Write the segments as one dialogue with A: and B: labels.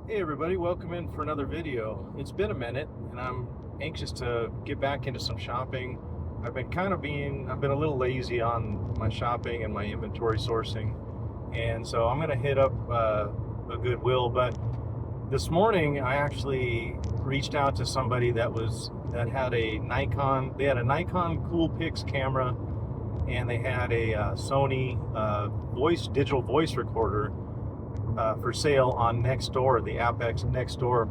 A: Hey everybody, welcome in for another video. It's been a minute and I'm anxious to get back into some shopping. I've been a little lazy on my shopping and my inventory sourcing. And so I'm gonna hit up a Goodwill, but this morning I actually reached out to somebody that had a Nikon Coolpix camera, and they had a Sony digital voice recorder for sale on Nextdoor, the app Nextdoor.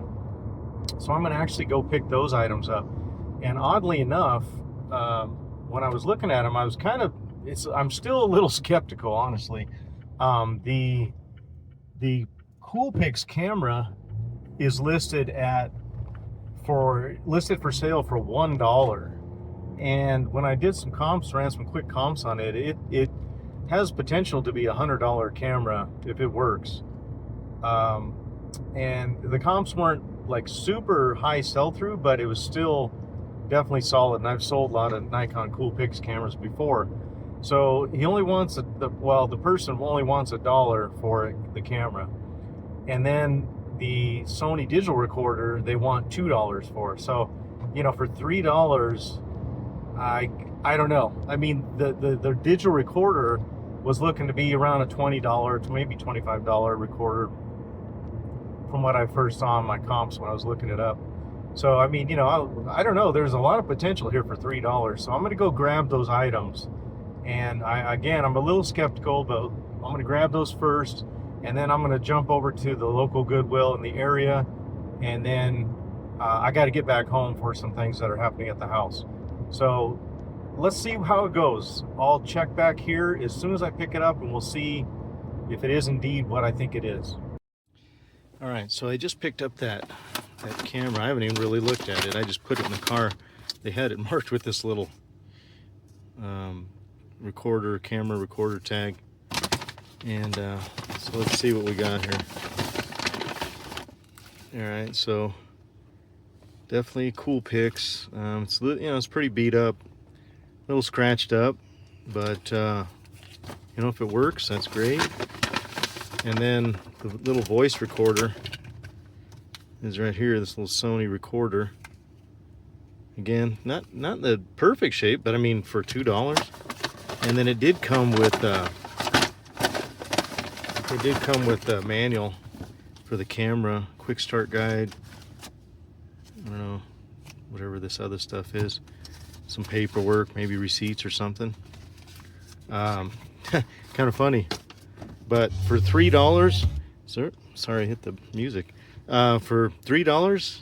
A: So I'm going to actually go pick those items up. And oddly enough, when I was looking at them, I'm still a little skeptical, honestly. The Coolpix camera is listed for sale for $1. And when I did some comps, ran some quick comps on it, it has potential to be a $100 camera if it works. And the comps weren't like super high sell-through, but it was still definitely solid. And I've sold a lot of Nikon Coolpix cameras before. So he only wants the person only wants $1 for the camera. And then the Sony digital recorder, they want $2 for. So, for $3, I don't know. I mean, the digital recorder was looking to be around a $20 to maybe $25 recorder from what I first saw in my comps when I was looking it up. So, I mean, I don't know. There's a lot of potential here for $3. So I'm going to go grab those items. And I'm a little skeptical, but I'm going to grab those first. And then I'm going to jump over to the local Goodwill in the area. And then I got to get back home for some things that are happening at the house. So let's see how it goes. I'll check back here as soon as I pick it up, and we'll see if it is indeed what I think it is. All right, so I just picked up that camera. I haven't even really looked at it. I just put it in the car. They had it marked with this little camera recorder tag. And so let's see what we got here. All right, so definitely Coolpix. It's pretty beat up, a little scratched up, but if it works, that's great. And then the little voice recorder is right here, this little Sony recorder. Again, not in the perfect shape, but I mean, for $2. And then it did come with a manual for the camera, quick start guide. I don't know, whatever this other stuff is. Some paperwork, maybe receipts or something. Kind of funny. But for $3, sorry, I hit the music. For $3,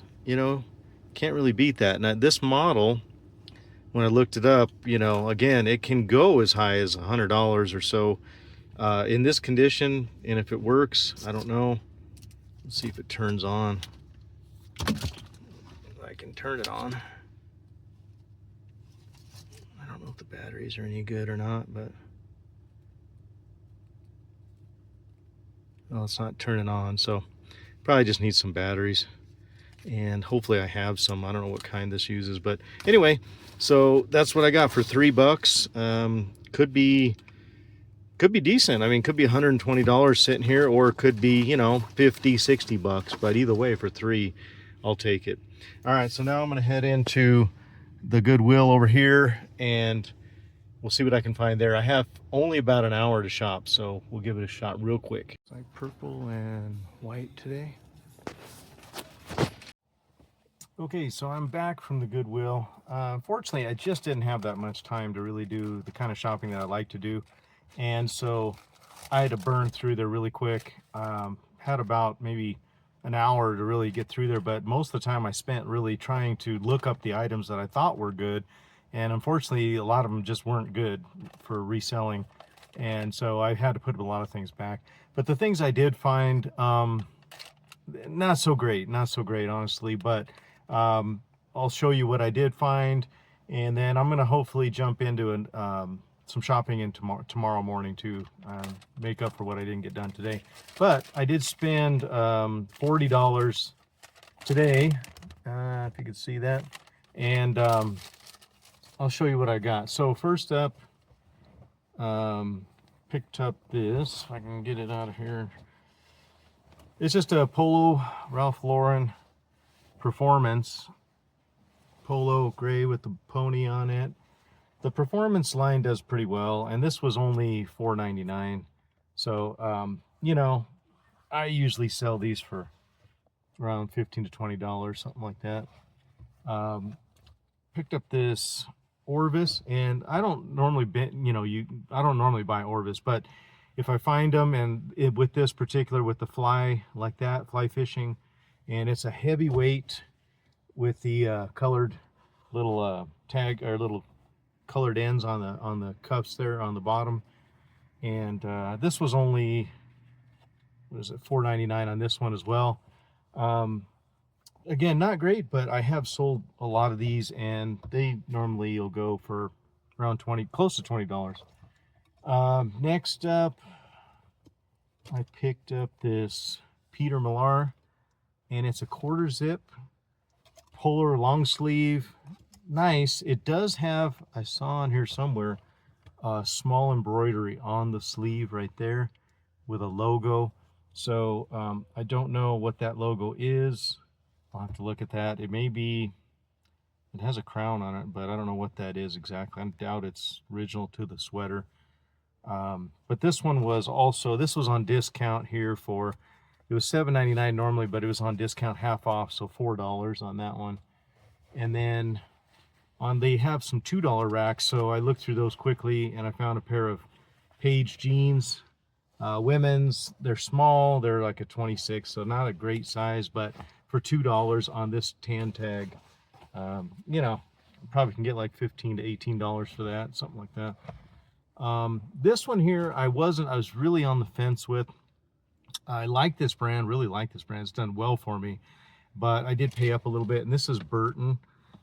A: can't really beat that. Now this model, when I looked it up, again, it can go as high as $100 or so. In this condition, and if it works, I don't know. Let's see if it turns on. I can turn it on. I don't know if the batteries are any good or not, but well, it's not turning on, so probably just need some batteries, and hopefully I have some. I don't know what kind this uses, but anyway, so that's what I got for $3. Could be decent. I mean, could be $120 sitting here, or it could be, $50-$60, but either way, for $3, I'll take it. All right, so now I'm going to head into the Goodwill over here, and we'll see what I can find there. I have only about an hour to shop, so we'll give it a shot real quick. It's like purple and white today. Okay, so I'm back from the Goodwill. Unfortunately, I just didn't have that much time to really do the kind of shopping that I like to do. And so I had to burn through there really quick. Had about maybe an hour to really get through there, but most of the time I spent really trying to look up the items that I thought were good. And unfortunately, a lot of them just weren't good for reselling. And so I had to put a lot of things back. But the things I did find, not so great, honestly, but I'll show you what I did find. And then I'm gonna hopefully jump into some shopping in tomorrow morning to make up for what I didn't get done today. But I did spend $40 today, if you could see that. And I'll show you what I got. So first up, picked up this, if I can get it out of here. It's just a Polo Ralph Lauren Performance Polo gray with the pony on it. The Performance line does pretty well, and this was only $4.99. So, you know, I usually sell these for around $15 to $20, something like that. Picked up this Orvis, and I don't normally, I don't normally buy Orvis, but if I find them, and with this particular, with the fly like that, fly fishing, and it's a heavyweight with the colored little tag or little colored ends on the cuffs there on the bottom, and this was only, what is it, $4.99 on this one as well. Again, not great, but I have sold a lot of these, and they normally will go for around close to $20. Next up, I picked up this Peter Millar, and it's a quarter zip polar long sleeve. Nice. It does have, I saw on here somewhere, a small embroidery on the sleeve right there with a logo. So I don't know what that logo is. I'll have to look at that. It may be, it has a crown on it, but I don't know what that is exactly. I doubt it's original to the sweater. But this one was also, this was on discount here for, it was $7.99 normally, but it was on discount half off, so $4 on that one. And then they have some $2 racks, so I looked through those quickly, and I found a pair of Page jeans, women's. They're small, they're like a 26, so not a great size, but for $2 on this tan tag, you know, probably can get like $15 to $18 for that, something like that. This one here, I was really on the fence with. I like this brand, really like this brand. It's done well for me, but I did pay up a little bit. And this is Burton,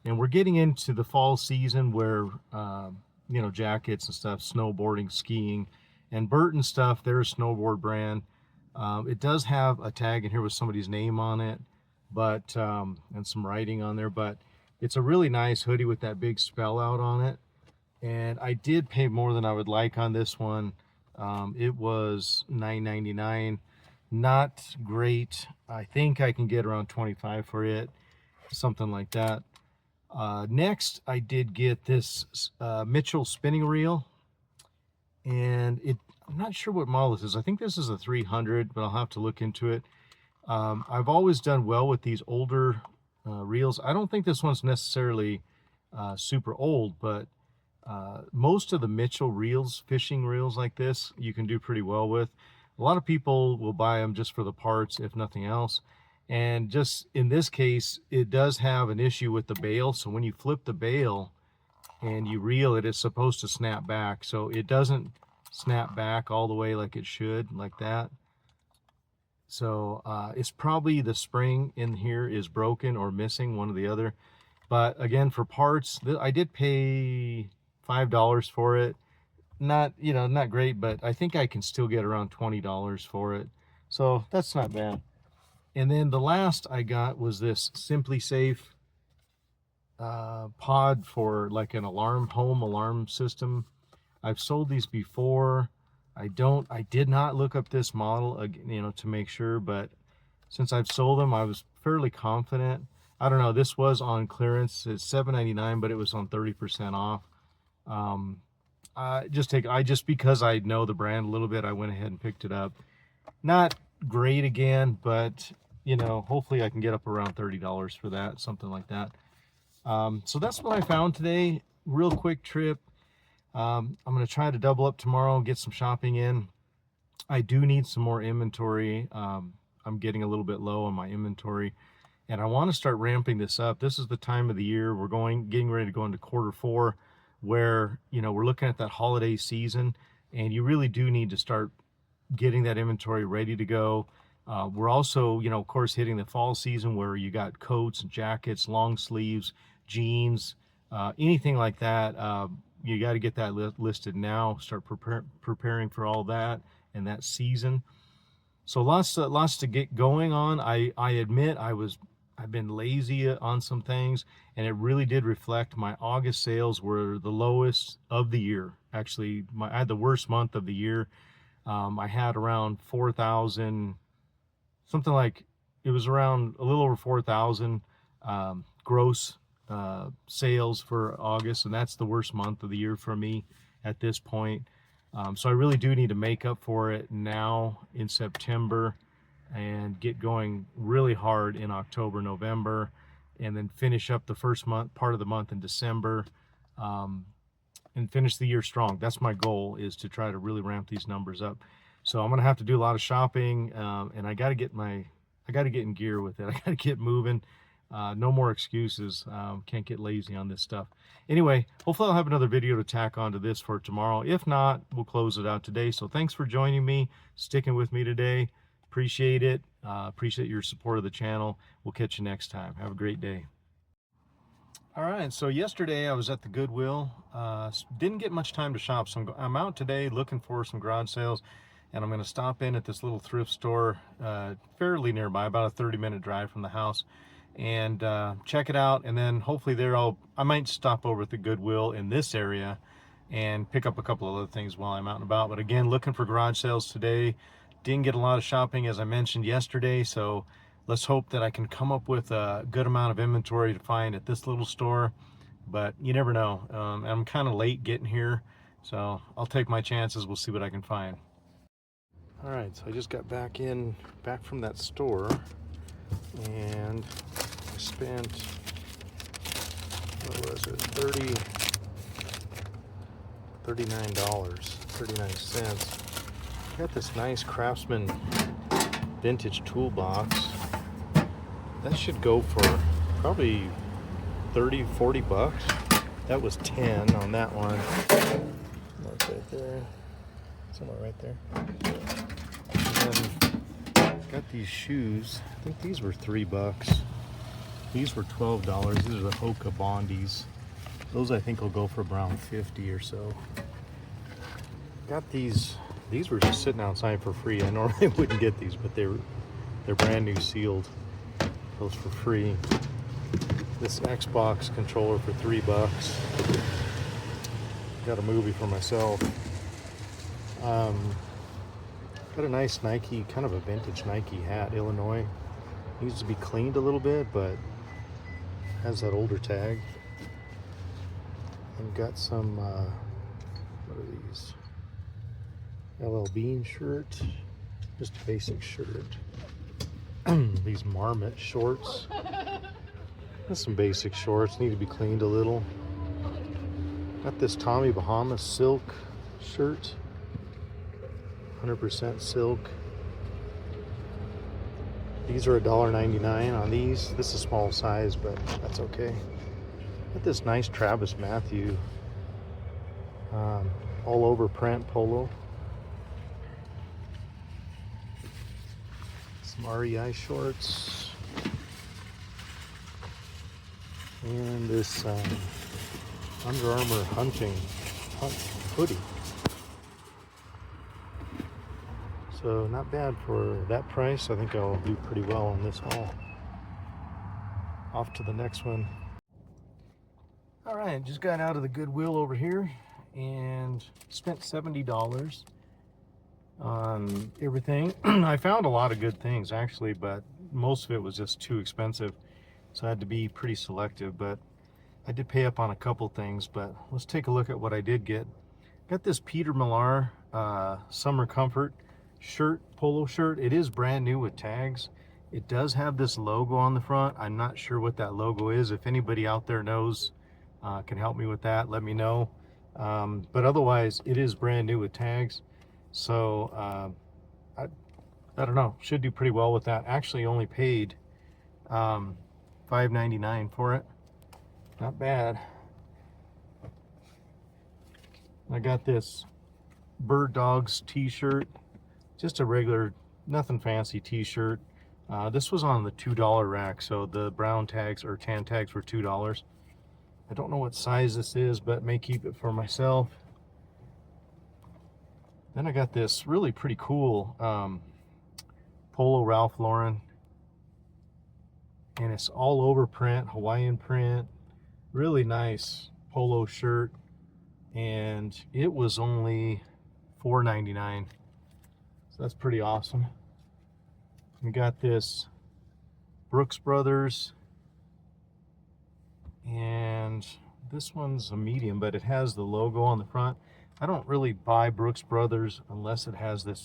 A: and we're getting into the fall season where, you know, jackets and stuff, snowboarding, skiing, and Burton stuff, they're a snowboard brand. It does have a tag in here with somebody's name on it, but, and some writing on there, but it's a really nice hoodie with that big spell out on it. And I did pay more than I would like on this one. It was $9.99. Not great. I think I can get around $25 for it, something like that. Next, I did get this Mitchell spinning reel, and I'm not sure what model this is. I think this is a 300, but I'll have to look into it. I've always done well with these older reels. I don't think this one's necessarily super old, but most of the Mitchell reels, fishing reels like this, you can do pretty well with. A lot of people will buy them just for the parts, if nothing else. And just in this case, it does have an issue with the bail. So when you flip the bail and you reel it, it's supposed to snap back. So it doesn't snap back all the way like it should, like that. So it's probably the spring in here is broken or missing, one or the other. But again, for parts, I did pay $5 for it. Not, you know, not great, but I think I can still get around $20 for it. So that's not bad. And then the last I got was this Simply Safe pod for like an home alarm system. I've sold these before. I did not look up this model, you know, to make sure, but since I've sold them, I was fairly confident. I don't know, this was on clearance. It's $7.99, but it was on 30% off. Just because I know the brand a little bit, I went ahead and picked it up. Not great again, but you know, hopefully I can get up around $30 for that, something like that. So that's what I found today. Real quick trip. I'm going to try to double up tomorrow and get some shopping in. I do need some more inventory. I'm getting a little bit low on my inventory, and I want to start ramping this up. This is the time of the year we're getting ready to go into quarter 4, where, you know, we're looking at that holiday season, and you really do need to start getting that inventory ready to go. We're also, you know, of course, hitting the fall season where you got coats, jackets, long sleeves, jeans, anything like that. You got to get that listed now, start preparing for all that and that season. So lots to get going on. I admit I've been lazy on some things, and it really did reflect. My August sales were the lowest of the year. Actually, I had the worst month of the year. I had around 4,000 something like, it was around a little over 4,000 gross sales for August, and that's the worst month of the year for me at this point. So I really do need to make up for it now in September and get going really hard in October, November, and then finish up the first part of the month in December, and finish the year strong. That's my goal, is to try to really ramp these numbers up. So I'm gonna have to do a lot of shopping, and I gotta get in gear with it. I gotta get moving. No more excuses. Can't get lazy on this stuff. Anyway, hopefully I'll have another video to tack onto this for tomorrow. If not, we'll close it out today. So thanks for joining me, sticking with me today. Appreciate it. Appreciate your support of the channel. We'll catch you next time. Have a great day. All right, so yesterday I was at the Goodwill. Didn't get much time to shop, so I'm out today looking for some garage sales, and I'm going to stop in at this little thrift store fairly nearby, about a 30-minute drive from the house, and check it out. And then hopefully there I might stop over at the Goodwill in this area and pick up a couple of other things while I'm out and about. But again, looking for garage sales today. Didn't get a lot of shopping, as I mentioned yesterday, so let's hope that I can come up with a good amount of inventory to find at this little store. But you never know. I'm kind of late getting here, so I'll take my chances. We'll see what I can find. All right, so I just got back from that store, and I spent, what was it, $39.39. Got this nice Craftsman vintage toolbox. That should go for probably 30, 40 bucks. That was 10 on that one. That's right there. Somewhere right there. And then got these shoes. I think these were 3 bucks. These were $12. These are the Hoka Bondies. Those I think will go for around 50 or so. Got these. These were just sitting outside for free. I normally wouldn't get these, but they're brand new, sealed. Those for free. This Xbox controller for 3 bucks. Got a movie for myself. Got a nice Nike, kind of a vintage Nike hat, Illinois. Needs to be cleaned a little bit, but has that older tag. And got some, what are these? LL Bean shirt, just a basic shirt. These Marmot shorts. That's some basic shorts, need to be cleaned a little. Got this Tommy Bahama silk shirt, 100% silk. These are $1.99 on these. This is small size, but that's okay. Got this nice Travis Matthew all over print polo. Some REI shorts, and this Under Armour hunt hoodie. So not bad for that price. I think I'll do pretty well on this haul. Off to the next one. All right, just got out of the Goodwill over here and spent $70 on everything. I found a lot of good things actually, but most of it was just too expensive, so I had to be pretty selective. But I did pay up on a couple things. But let's take a look at what I did get. Got this Peter Millar Summer Comfort shirt, polo shirt. It is brand new with tags. It does have this logo on the front. I'm not sure what that logo is. If anybody out there knows, can help me with that, let me know. But otherwise, it is brand new with tags. So I don't know, should do pretty well with that. Actually only paid $5.99 for it. Not bad. I got this Bird Dogs t-shirt, just a regular, nothing fancy t-shirt. This was on the $2 rack, so the brown tags or tan tags were $2. I don't know what size this is, but may keep it for myself. Then I got this really pretty cool Polo Ralph Lauren, and it's all over print, Hawaiian print, really nice polo shirt, and it was only $4.99, so that's pretty awesome. We got this Brooks Brothers, and this one's a medium, but it has the logo on the front. I don't really buy Brooks Brothers unless it has the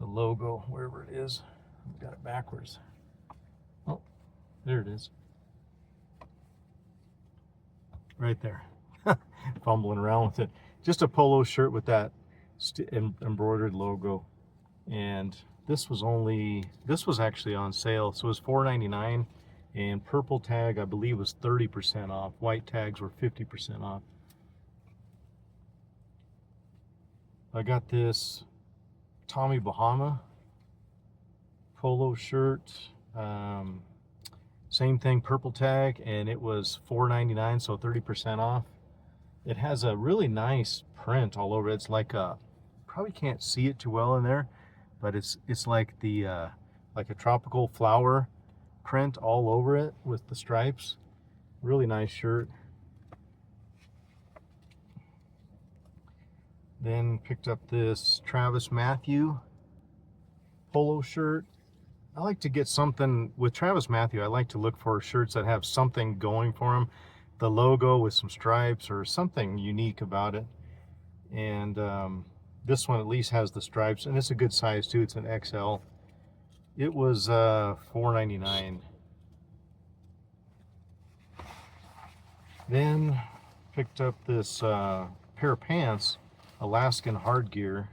A: logo, wherever it is. I've got it backwards. Oh, there it is. Right there. Fumbling around with it. Just a polo shirt with that embroidered logo. And this was actually on sale. So it was $4.99, and purple tag I believe was 30% off. White tags were 50% off. I got this Tommy Bahama polo shirt. Same thing, purple tag, and it was $4.99, so 30% off. It has a really nice print all over it. It's like probably can't see it too well in there, but it's like like a tropical flower print all over it with the stripes. Really nice shirt. Then picked up this Travis Matthew polo shirt. I like to get something with Travis Matthew. I like to look for shirts that have something going for them, the logo with some stripes or something unique about it. And this one at least has the stripes, and it's a good size too. It's an XL. It was $4.99. Then picked up this pair of pants, Alaskan hard gear,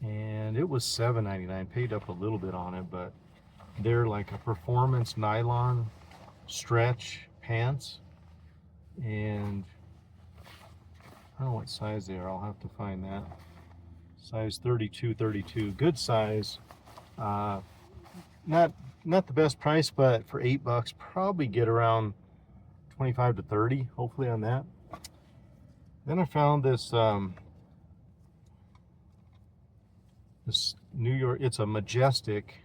A: and it was $7.99. Paid up a little bit on it, but they're like a performance nylon stretch pants, and I don't know what size they are. I'll have to find that. Size 32. Good size. Not the best price, but for $8, probably get around 25 to 30, hopefully, on that. Then I found this this New York, it's a majestic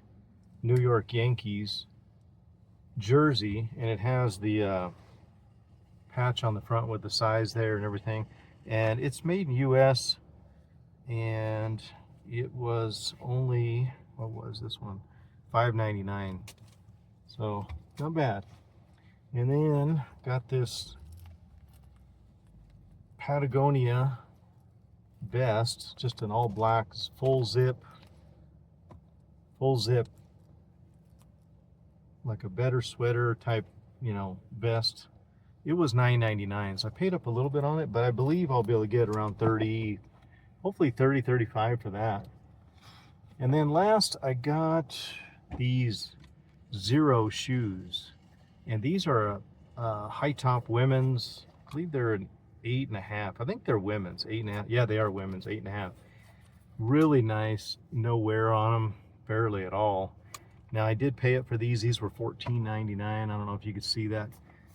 A: New York Yankees jersey, and it has the patch on the front with the size there and everything, and it's made in US, and it was only, what was this one, $5.99, so not bad. And then got this Patagonia vest, just an all black full zip, like a better sweater type, vest. It was $9.99, so I paid up a little bit on it, but I believe I'll be able to get around 30, hopefully 30, 35 for that. And then last, I got these Zero shoes, and these are high top women's. I believe they're an 8.5. I think they're women's 8.5. Yeah, they are women's 8.5. Really nice, no wear on them, barely at all. Now I did pay up for these. These were $14.99. I don't know if you could see that,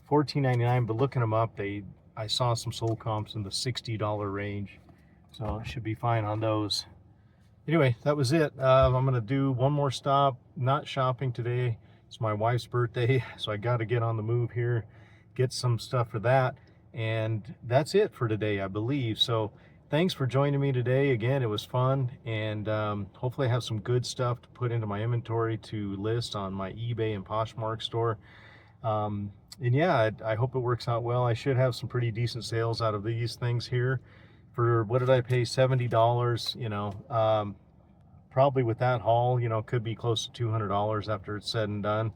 A: $14.99. But looking them up, I saw some sold comps in the $60 range, so it should be fine on those. Anyway, that was it. I'm gonna do one more stop. Not shopping today. It's my wife's birthday, so I got to get on the move here, get some stuff for that. And that's it for today, I believe. So thanks for joining me today. Again, it was fun, and hopefully I have some good stuff to put into my inventory to list on my eBay and Poshmark store. And yeah, I hope it works out well. I should have some pretty decent sales out of these things here. For what did I pay? $70, probably with that haul, could be close to $200 after it's said and done.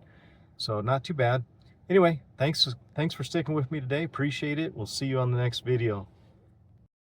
A: So not too bad. Anyway, thanks for sticking with me today. Appreciate it. We'll see you on the next video.